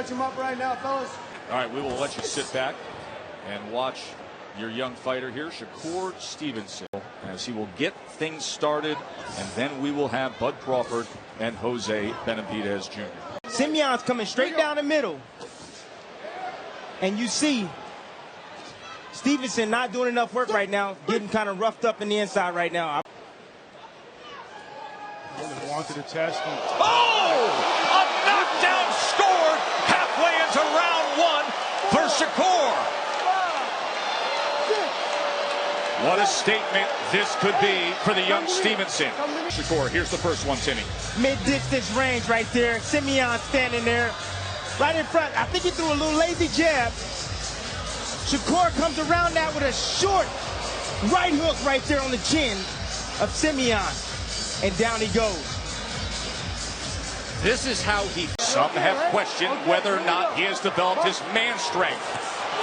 stretch him up right now, fellas. All right, we will let you sit back and watch your young fighter here, Shakur Stevenson, as he will get things started, and then we will have Bud Crawford and Jose Benavidez Jr. Simion's coming straight down the middle. And you see Stevenson not doing enough work right now, getting kind of roughed up in the inside right now. Wanted to test him. Oh! A knockdown scored halfway into round one for Shakur. What a statement this could be for the young Stevenson. Shakur, here's the first one, Timmy. Mid-distance range right there. Simion standing there right in front. I think he threw a little lazy jab. Shakur comes around that with a short right hook right there on the chin of Simion. And down he goes. This is how he... Some have questioned whether or not he has developed his man strength.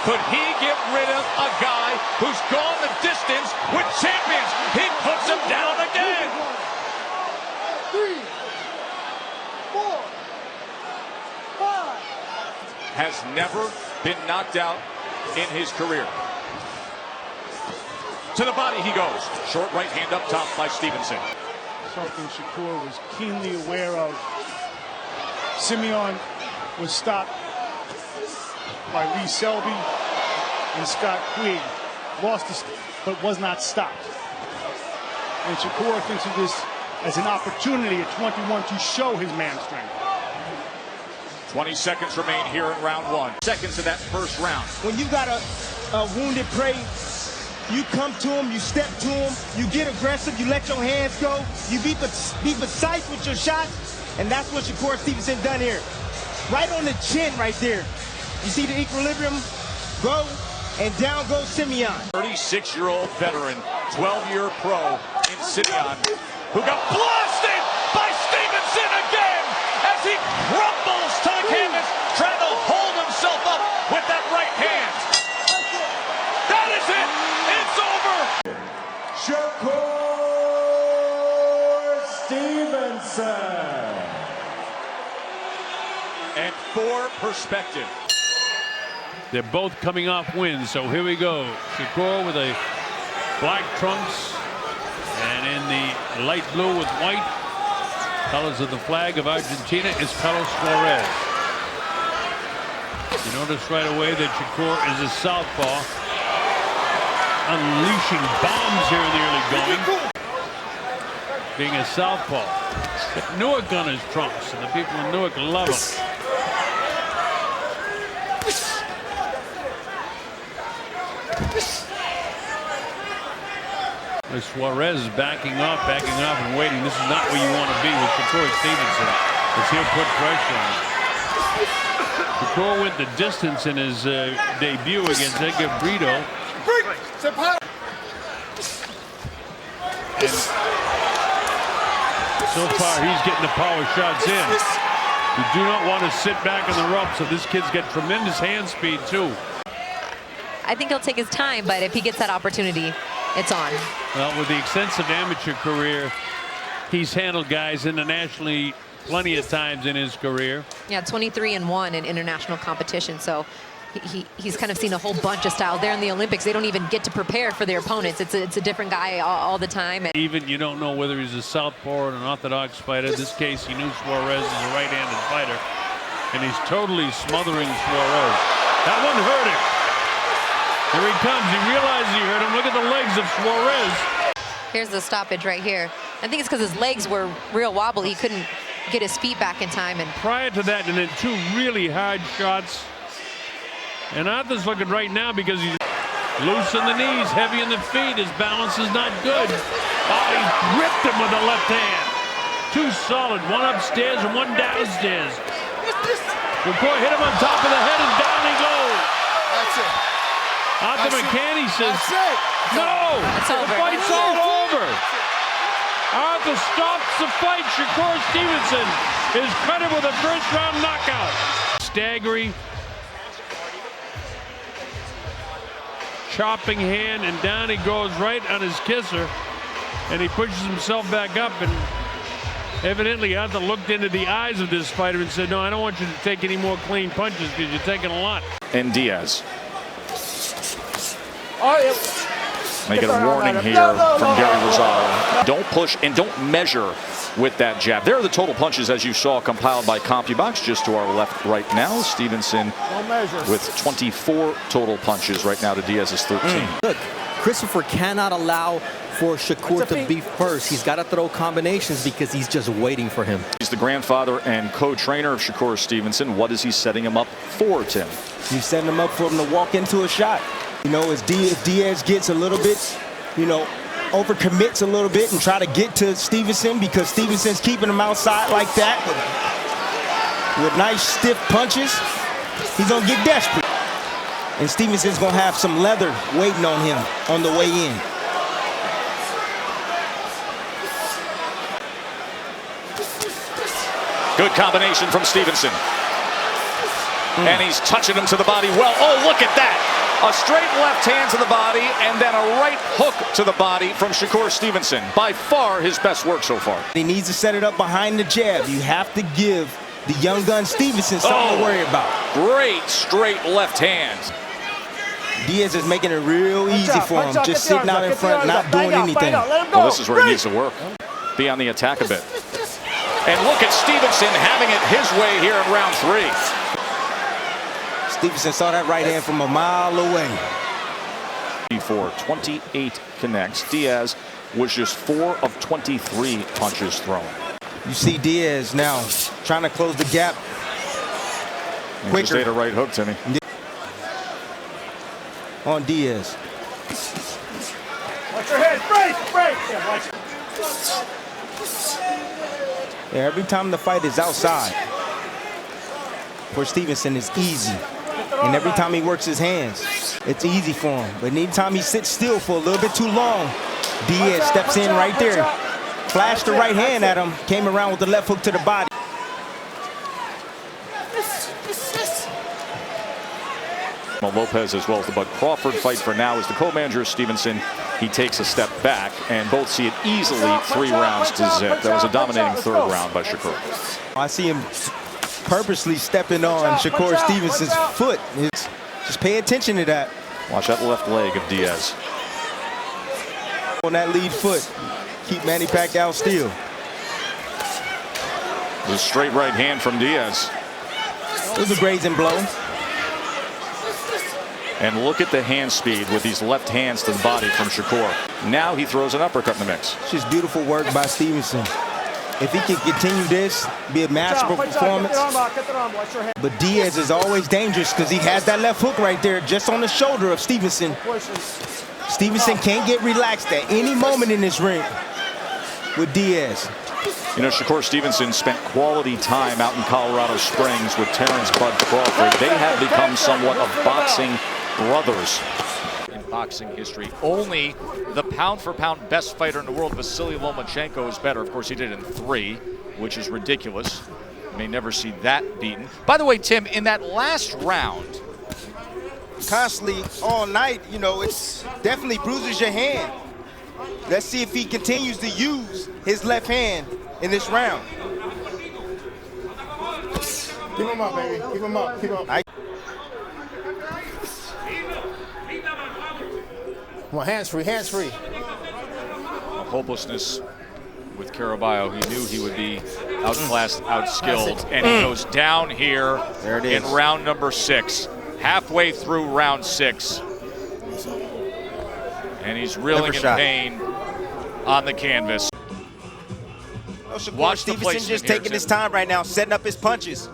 Could he get rid of a guy who's gone the distance with champions? He puts him down again. 3, 4, 5. Has never been knocked out in his career. To the body he goes. Short right hand up top by Stevenson. Something Shakur was keenly aware of. Simion was stopped by Lee Selby and Scott Quigg. Lost this, but was not stopped. And Shakur thinks of this as an opportunity at 21 to show his man strength. 20 seconds remain here in round one. Seconds of that first round. When you got a wounded prey, you come to him, you step to him, you get aggressive, you let your hands go, you be precise with your shots, and that's what Shakur Stevenson done here. Right on the chin right there. You see the equilibrium go, and down goes Simion. 36-year-old veteran, 12-year pro in Simion, who got blasted by Stevenson again as he crumbles to the canvas, trying to hold himself up with that right hand. That is it. It's over. Shakur Stevenson. And for perspective, they're both coming off wins, so here we go. Shakur with a black trunks and in the light blue with white. Colors of the flag of Argentina is Carlos Suarez. You notice right away that Shakur is a southpaw, unleashing bombs here in the early going. Being a southpaw. Newark on his trunks, and the people in Newark love him. Suarez is backing off and waiting. This is not where you want to be with Shakur Stevenson, as he'll put pressure on him. Shakur went the distance in his debut against Edgar Brito. And so far, he's getting the power shots in. You do not want to sit back in the rough, so this kid's got tremendous hand speed, too. I think he'll take his time, but if he gets that opportunity, it's on. Well, with the extensive amateur career, he's handled guys internationally plenty of times in his career. Yeah, 23-1 in international competition, so he's kind of seen a whole bunch of styles. There in the Olympics, they don't even get to prepare for their opponents. It's a different guy all the time. And even you don't know whether he's a southpaw or an orthodox fighter. In this case, he knew Suarez is a right-handed fighter, and he's totally smothering Suarez. That one hurt him. Here he comes. He realizes he hurt him. Look at the legs of Suarez. Here's the stoppage right here. I think it's because his legs were real wobbly. He couldn't get his feet back in time. And prior to that, and then two really hard shots. And Arthur's looking right now because he's loose in the knees, heavy in the feet. His balance is not good. Oh, he ripped him with the left hand. Two solid, one upstairs and one downstairs. Shakur hit him on top of the head and down he goes. That's it. Arthur McCanny says, no, the fight's all over. Arthur stops the fight. Shakur Stevenson is credited with a first-round knockout. Staggering. Chopping hand, and down he goes right on his kisser, and he pushes himself back up, and Evidently, Arthur looked into the eyes of this fighter and said, no, I don't want you to take any more clean punches because you're taking a lot. And Diaz. They get a warning here from Gary Rosado. Don't push and don't measure with that jab. There are the total punches, as you saw, compiled by CompuBox just to our left right now. Stevenson with 24 total punches right now to Diaz's 13. Look, Christopher cannot allow for Shakur to be first. He's got to throw combinations because he's just waiting for him. He's the grandfather and co-trainer of Shakur Stevenson. What is he setting him up for, Tim? He's setting him up for him to walk into a shot. You know, as Diaz gets a little bit, you know, overcommits a little bit and try to get to Stevenson, because Stevenson's keeping him outside like that with nice stiff punches, he's going to get desperate. And Stevenson's going to have some leather waiting on him on the way in. Good combination from Stevenson. And he's touching him to the body well. Oh, look at that. A straight left hand to the body and then a right hook to the body from Shakur Stevenson. By far his best work so far. He needs to set it up behind the jab. You have to give the young gun Stevenson something to worry about. Great straight left hand. Diaz is making it real easy for him, just sitting out in front, not doing anything. Well, this is where he needs to work. Be on the attack a bit. And look at Stevenson having it his way here in round 3. Stevenson saw that right hand from a mile away. 28 connects. Diaz was just 4 of 23 punches thrown. You see Diaz now trying to close the gap quicker. Just ate a right hook, Timmy. On Diaz. Watch your head, break! Yeah, watch it. Yeah, every time the fight is outside for Stevenson, it's easy. And every time he works his hands, it's easy for him. But anytime he sits still for a little bit too long, Diaz steps in right there. Flashed the right hand at him, came around with the left hook to the body. Lopez as well as the Bud Crawford fight for now is the co-manager Stevenson. He takes a step back and both see it easily 3 rounds to zip. That was a dominating 3rd round by Shakur. I see him purposely stepping on Shakur Stevenson's foot. Just pay attention to that. Watch that left leg of Diaz. On that lead foot, keep Manny Pacquiao still. The straight right hand from Diaz. It was a grazing blow. And look at the hand speed with these left hands to the body from Shakur. Now he throws an uppercut in the mix. It's just beautiful work by Stevenson. If he can continue this, be a masterful performance. But Diaz is always dangerous because he has that left hook right there just on the shoulder of Stevenson. Stevenson can't get relaxed at any moment in this ring with Diaz. You know, Shakur Stevenson spent quality time out in Colorado Springs with Terrence Bud Crawford. They have become somewhat of boxing brothers. In boxing history, only the pound-for-pound best fighter in the world, Vasily Lomachenko, is better. Of course, he did it in 3, which is ridiculous. You may never see that beaten. By the way, Tim, in that last round, constantly all night, you know, it's definitely bruises your hand. Let's see if he continues to use his left hand in this round. Keep him up, baby. Keep him up. Keep him up. Well, hands free, hands free. hopelessness with Caraballo. He knew he would be outclassed, outskilled, and he goes down here in round number 6, halfway through round 6. And he's reeling in pain on the canvas. Watch Stevenson just taking his time right now, setting up his punches.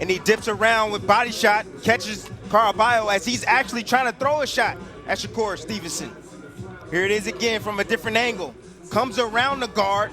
And he dips around with body shot, catches Caraballo as he's actually trying to throw a shot at Shakur Stevenson. Here it is again from a different angle. Comes around the guard.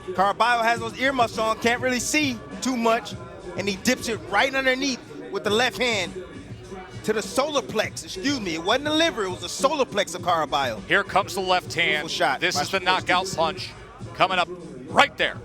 Caraballo has those earmuffs on, can't really see too much. And he dips it right underneath with the left hand to the solar plex. Excuse me, it wasn't the liver, it was the solar plex of Caraballo. Here comes the left hand. Shot this is the knockout punch coming up right there.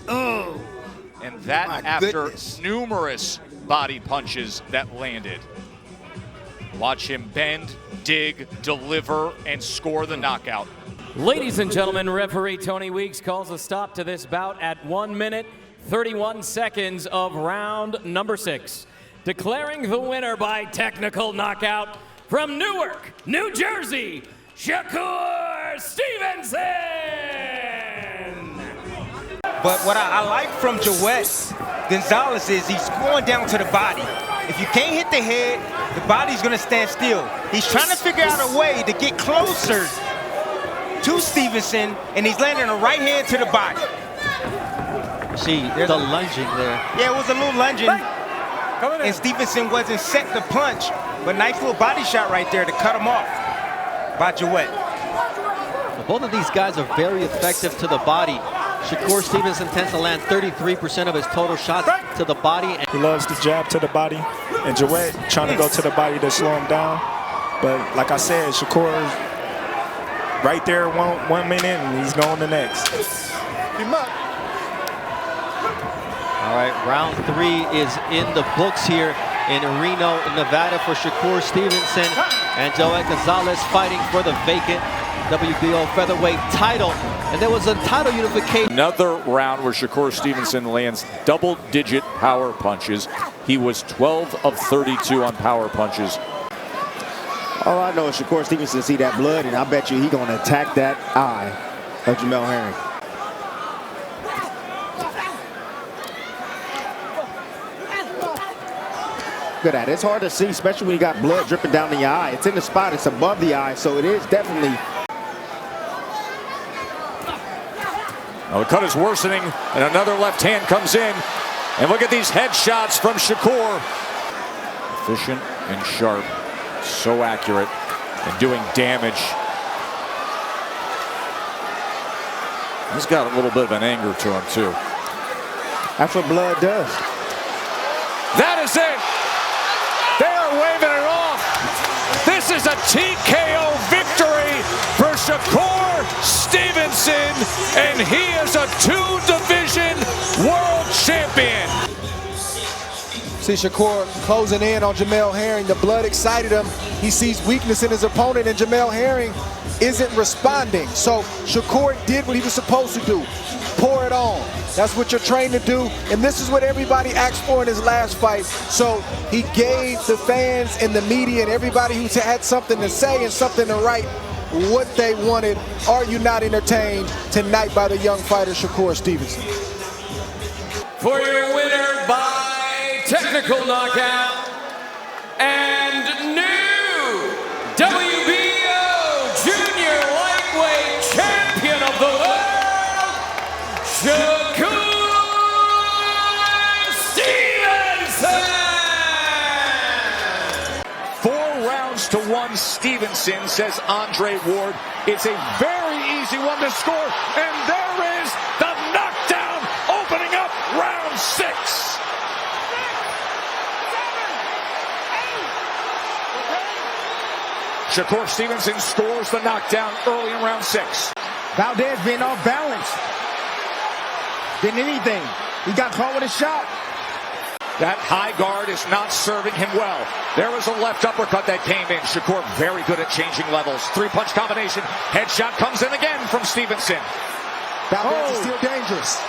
And that after numerous body punches that landed. Watch him bend, dig, deliver, and score the knockout. Ladies and gentlemen, referee Tony Weeks calls a stop to this bout at 1 minute, 31 seconds of round number 6. Declaring the winner by technical knockout from Newark, New Jersey, Shakur Stevenson! But what I like from Joet Gonzalez is he's going down to the body. If you can't hit the head, the body's gonna stand still. He's trying to figure out a way to get closer to Stevenson, and he's landing a right hand to the body. See, there's the lunging there. Yeah, it was a little lunging, and Stevenson wasn't set to punch, but nice little body shot right there to cut him off by Joet. Both of these guys are very effective to the body. Shakur Stevenson tends to land 33% of his total shots to the body. He loves the jab to the body, and Joet trying to go to the body to slow him down. But like I said, Shakur right there 1 minute, and he's going the next. All right, round 3 is in the books here in Reno, Nevada for Shakur Stevenson and Joet Gonzalez fighting for the vacant WBO featherweight title. And there was a title unification. Another round where Shakur Stevenson lands double-digit power punches. He was 12 of 32 on power punches. All I know is Shakur Stevenson see that blood, and I bet you he's going to attack that eye of Jamel Herring. Look at that. It's hard to see, especially when you got blood dripping down the eye. It's in the spot. It's above the eye, so it is definitely. Now the cut is worsening, and another left hand comes in. And look at these headshots from Shakur. Efficient and sharp. So accurate and doing damage. He's got a little bit of an anger to him, too. That's what blood does. That is it. They are waving it off. This is a TKO victory for Shakur Stevenson, and he is a 2-division world champion. See Shakur closing in on Jamel Herring. The blood excited him. He sees weakness in his opponent, and Jamel Herring isn't responding. So Shakur did what he was supposed to do. Pour it on. That's what you're trained to do, and this is what everybody asked for in his last fight. So he gave the fans and the media and everybody who had something to say and something to write what they wanted. Are you not entertained tonight by the young fighter Shakur Stevenson? For your winner by technical knockout and new WBO Junior Lightweight Champion of the World, Shakur Stevenson! 4 rounds to 1, Stevenson, says Andre Ward. It's a very easy one to score, and there is the knockdown opening up round 6. Shakur Stevenson scores the knockdown early in round 6. Valdez being off balance. Didn't anything. He got caught with a shot. That high guard is not serving him well. There was a left uppercut that came in. Shakur very good at changing levels. 3-punch combination. Headshot comes in again from Stevenson. Valdez is still dangerous.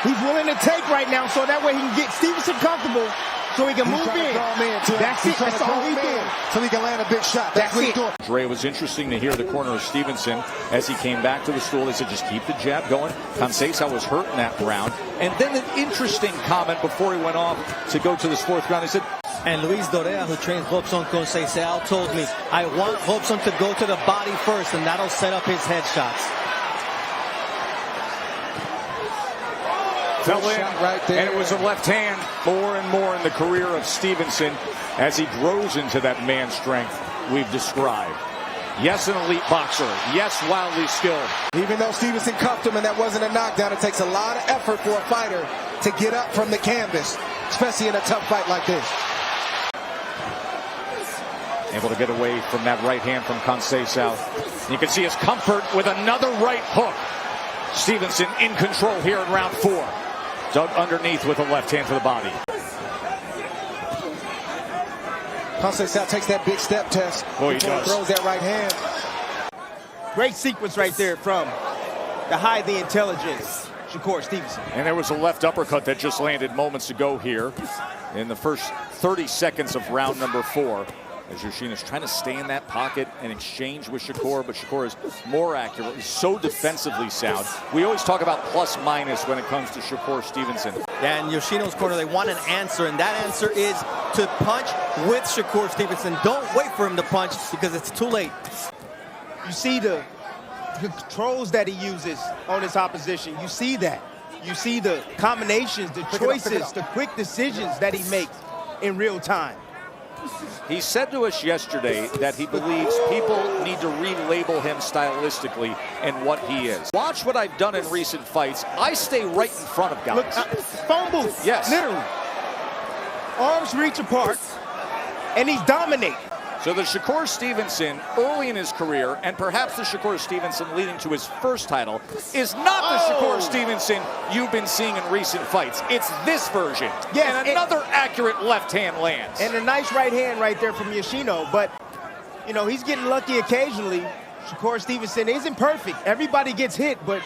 He's willing to take right now, so that way he can get Stevenson comfortable, so he can move in. That's it. That's all he's doing. So he can land a big shot. That's what he's doing. Dre, was interesting to hear the corner of Stevenson as he came back to the stool. They said, just keep the jab going. Conceicao was hurt in that round. And then an interesting comment before he went off to go to this 4th round. He said, And Luis Dorea, who trains Robson Conceicao, told me, I want Robson to go to the body first, and that'll set up his headshots. Fell in, right there. And it was a left hand. More and more in the career of Stevenson as he grows into that man strength we've described. Yes, an elite boxer. Yes, wildly skilled. Even though Stevenson cuffed him and that wasn't a knockdown, it takes a lot of effort for a fighter to get up from the canvas, especially in a tough fight like this. Able to get away from that right hand from Conceicao. You can see his comfort with another right hook. Stevenson in control here in round 4. Dug underneath with a left hand to the body. Conceicao takes that big step test. Boy, he does. Throws that right hand. Great sequence right there from the highly intelligent Shakur Stevenson. And there was a left uppercut that just landed moments ago here in the first 30 seconds of round number 4. As Yoshino's trying to stay in that pocket and exchange with Shakur, but Shakur is more accurate. He's so defensively sound. We always talk about plus minus when it comes to Shakur Stevenson. Yeah, in Yoshino's corner, they want an answer, and that answer is to punch with Shakur Stevenson. Don't wait for him to punch because it's too late. You see the controls that he uses on his opposition. You see that. You see the combinations, the choices, the quick decisions that he makes in real time. He said to us yesterday that he believes people need to relabel him stylistically and what he is. Watch what I've done in recent fights. I stay right in front of guys. Look, phone booth. Yes. Literally. Arms reach apart, and he's dominating. So the Shakur Stevenson early in his career, and perhaps the Shakur Stevenson leading to his first title, is not the Shakur Stevenson you've been seeing in recent fights. It's this version. Yes, and another accurate left hand lands. And a nice right hand right there from Yoshino. But, you know, he's getting lucky occasionally. Shakur Stevenson isn't perfect. Everybody gets hit, but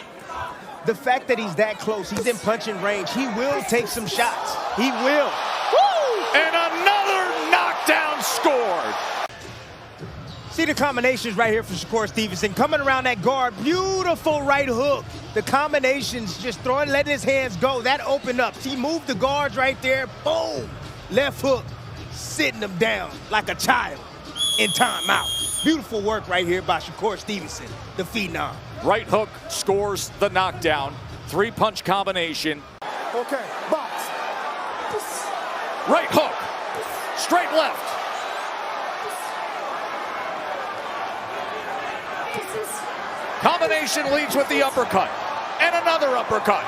the fact that he's that close, he's in punching range, he will take some shots. He will. Woo! And another knockdown scored. See the combinations right here for Shakur Stevenson. Coming around that guard, beautiful right hook. The combinations, just throwing, letting his hands go. That opened up. He moved the guards right there. Boom! Left hook, sitting them down like a child in timeout. Beautiful work right here by Shakur Stevenson, the phenom. Right hook scores the knockdown. 3-punch combination. Okay, box. Right hook, straight left. Combination leads with the uppercut, and another uppercut.